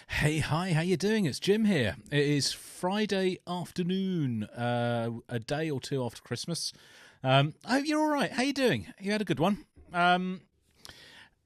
Hey, hi, how you doing? It's Jim here. It is Friday afternoon, a day or two after Christmas. I hope you're all right. How you doing? You had a good one?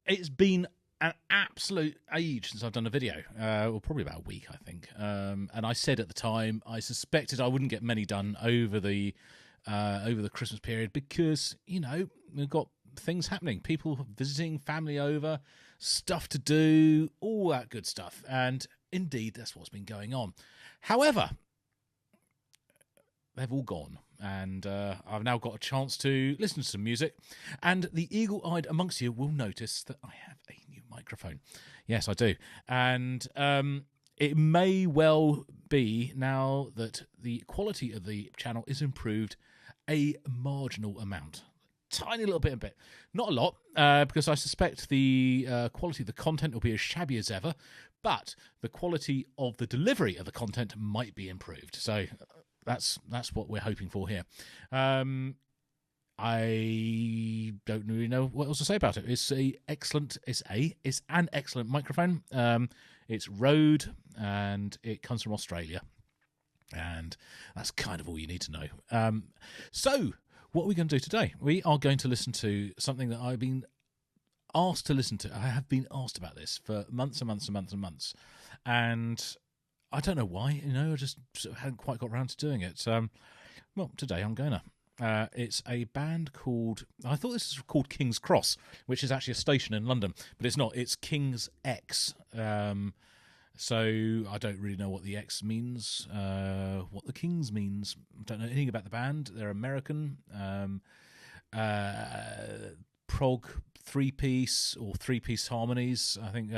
It's been an absolute age since I've done a video. Well, probably about a week, I think. And I said at the time I suspected I wouldn't get many done over the Christmas period because, you know, we've got things happening, people visiting, family over, stuff to do, all that good stuff. And indeed, that's what's been going on. However, they've all gone, and I've now got a chance to listen to some music. And the eagle-eyed amongst you will notice that I have a new microphone. Yes, I do. And it may well be now that the quality of the channel is improved a marginal amount. Tiny little bit, not a lot, because I suspect the quality of the content will be as shabby as ever, but the quality of the delivery of the content might be improved. So that's what we're hoping for here. I don't really know what else to say about it. It's an excellent microphone. It's Rode, and it comes from Australia, and that's kind of all you need to know. So what are we going to do today? We are going to listen to something that I've been asked to listen to. I have been asked about this for months and months and months and months. And I don't know why, I just sort of hadn't quite got around to doing it. Well, today I'm going to. It's a band called, I thought this was called King's Cross, which is actually a station in London, but it's not. It's King's X. So I don't really know what the X means, what the Kings means. I don't know anything about the band. They're American, prog three-piece or three-piece harmonies, I think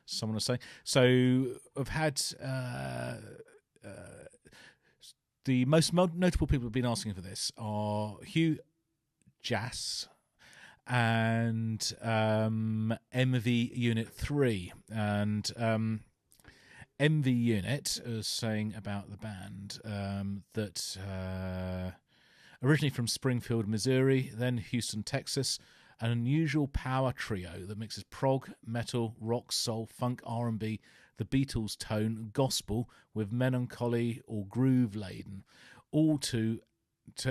someone was saying. So I've had the most notable people who've been asking for this are Hugh Jass and MV Unit 3. And MV Unit is saying about the band that originally from Springfield, Missouri, then Houston, Texas, an unusual power trio that mixes prog, metal, rock, soul, funk, R&B, the Beatles tone, gospel with melancholy or groove laden, all to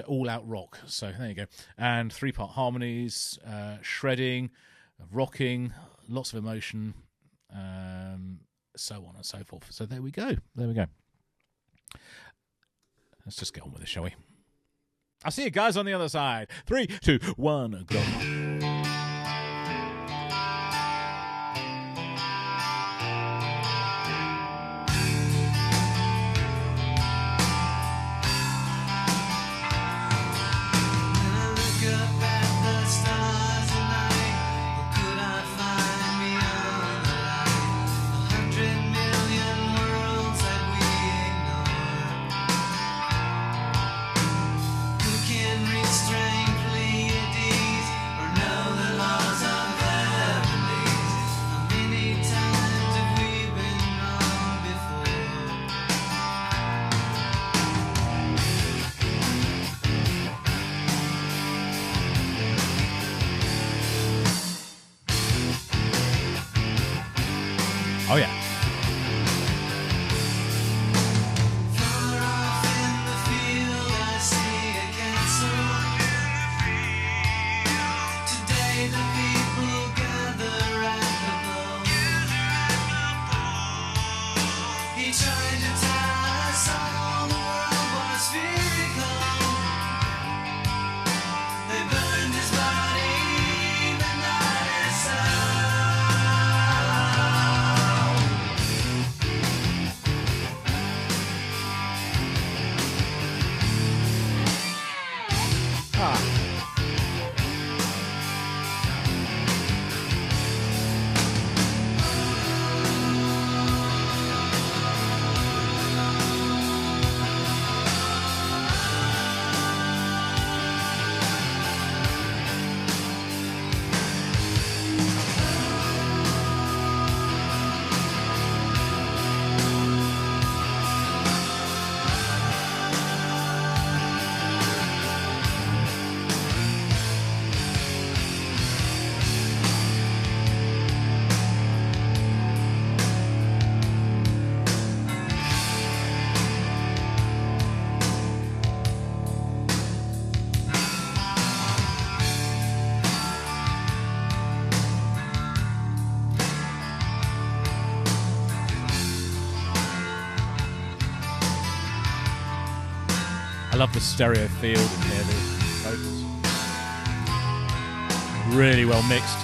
all-out rock. So there you go. And three-part harmonies, shredding, rocking, lots of emotion, so on and so forth. So there we go. Let's just get on with it, shall we? I'll see you guys on the other side. 3, 2, 1, go. Oh, yeah. I love the stereo field and hear the vocals. Really well mixed.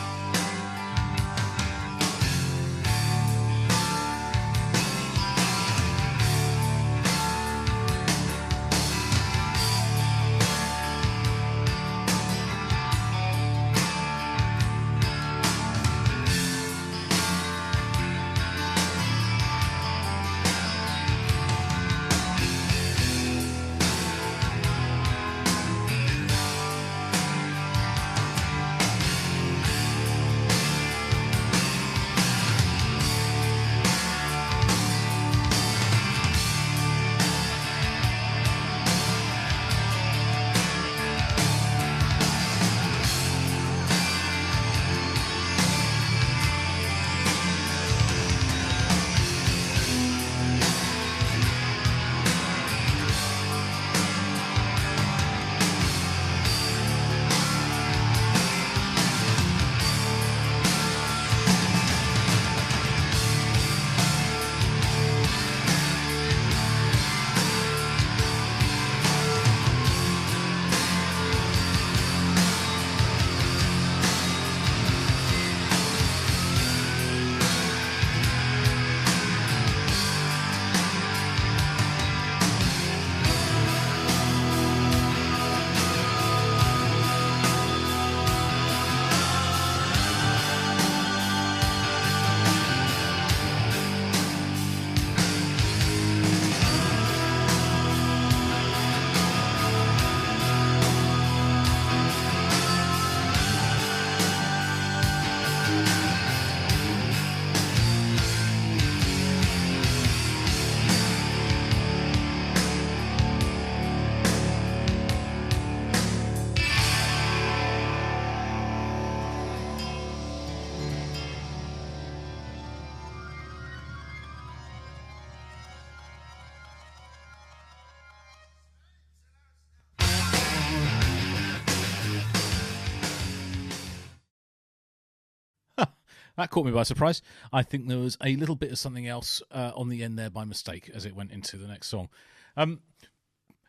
That caught me by surprise. I think there was a little bit of something else on the end there by mistake as it went into the next song. That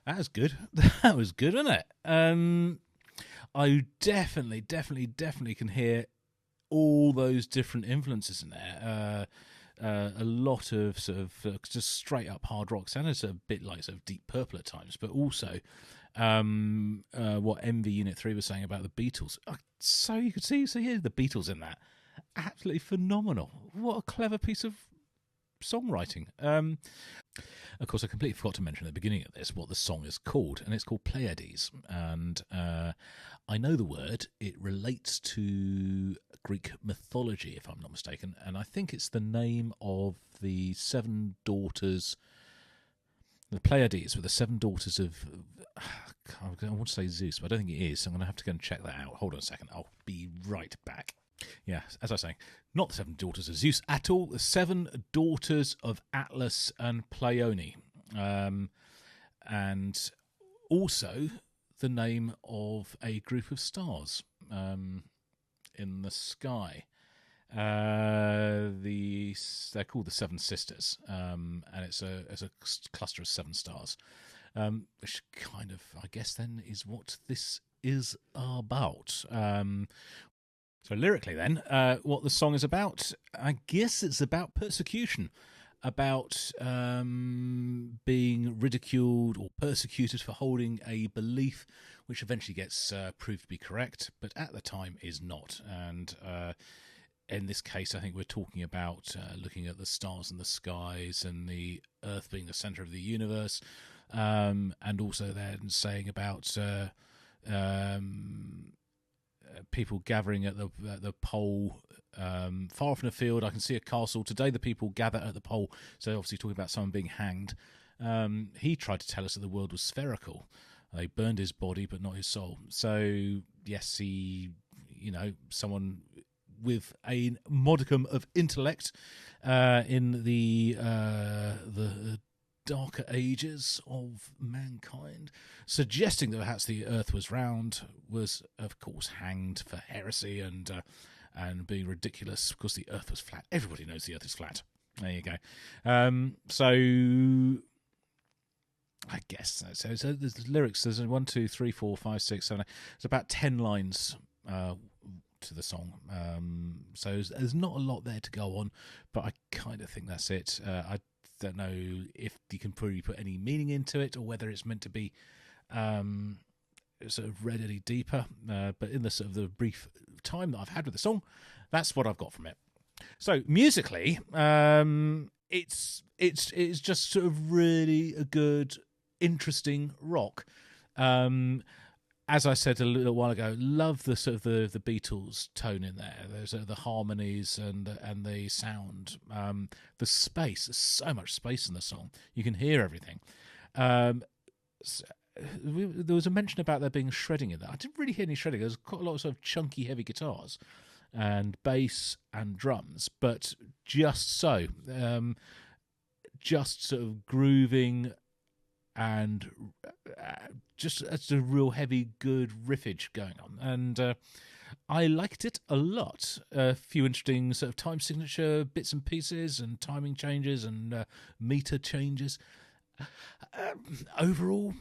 was good. That was good, wasn't it? I definitely can hear all those different influences in there. A lot of sort of just straight up hard rock. Sounded a bit like sort of Deep Purple at times, but also what MV Unit 3 was saying about the Beatles. So you could see the Beatles in that. Absolutely phenomenal. What a clever piece of songwriting. Of course, I completely forgot to mention at the beginning of this what the song is called, and it's called Pleiades. And I know the word. It relates to Greek mythology, if I'm not mistaken, and I think it's the name of the 7 daughters. The Pleiades were the 7 daughters of, I want to say Zeus, but I don't think it is, so I'm going to have to go and check that out. Hold on a second. I'll be right back. Yeah, as I was saying, not the 7 daughters of Zeus at all, the 7 daughters of Atlas and Pleione. And also the name of a group of stars in the sky. They're called the 7 Sisters, and it's a cluster of 7 stars, which kind of, I guess, then is what this is about. So lyrically then, what the song is about, I guess it's about persecution, about being ridiculed or persecuted for holding a belief which eventually gets proved to be correct, but at the time is not. And in this case, I think we're talking about looking at the stars in the skies and the Earth being the centre of the universe, and also then saying about people gathering at the pole, far off in a field. I can see a castle. Today the people gather at the pole. So obviously talking about someone being hanged. He tried to tell us that the world was spherical. They burned his body, but not his soul. So yes, he, someone with a modicum of intellect in the darker ages of mankind, suggesting that perhaps the Earth was round, was of course hanged for heresy and being ridiculous because the Earth was flat. Everybody knows the Earth is flat. There you go. So I guess so there's lyrics. There's 1, 2, 3, 4, 5, 6, 7. It's about 10 lines to the song. So there's not a lot there to go on, but I kind of think that's it. I don't know if you can probably put any meaning into it, or whether it's meant to be sort of read any deeper. But in the sort of the brief time that I've had with the song, that's what I've got from it. So musically, it's just sort of really a good, interesting rock. As I said a little while ago, love the sort of the Beatles tone in there. There's the harmonies and the sound, the space. There's so much space in the song. You can hear everything. There was a mention about there being shredding in there. I didn't really hear any shredding. There's quite a lot of sort of chunky, heavy guitars and bass and drums, but just so, just sort of grooving and just it's a real heavy, good riffage going on, and I liked it a lot. A few interesting sort of time signature bits and pieces, and timing changes, and meter changes. Overall,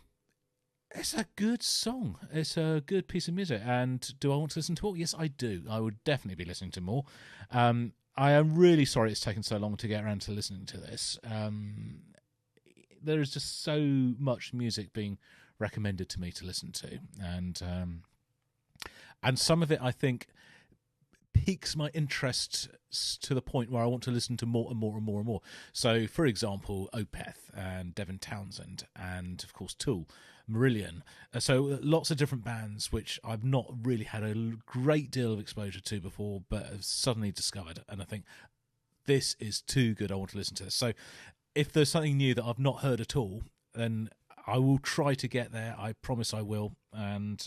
it's a good song. It's a good piece of music. And do I want to listen to more? Yes, I do. I would definitely be listening to more. I am really sorry it's taken so long to get around to listening to this. There is just so much music being recommended to me to listen to, and some of it I think piques my interest to the point where I want to listen to more and more and more and more. So, for example, Opeth and Devin Townsend, and of course Tool, Marillion. So lots of different bands which I've not really had a great deal of exposure to before, but have suddenly discovered, and I think this is too good. I want to listen to this. So if there's something new that I've not heard at all, then I will try to get there. I promise I will. And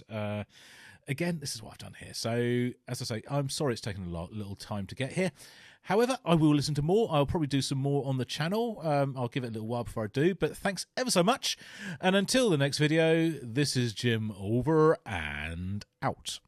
again, this is what I've done here. So, as I say, I'm sorry it's taken a little time to get here. However, I will listen to more. I'll probably do some more on the channel. I'll give it a little while before I do. But thanks ever so much. And until the next video, this is Jim, over and out.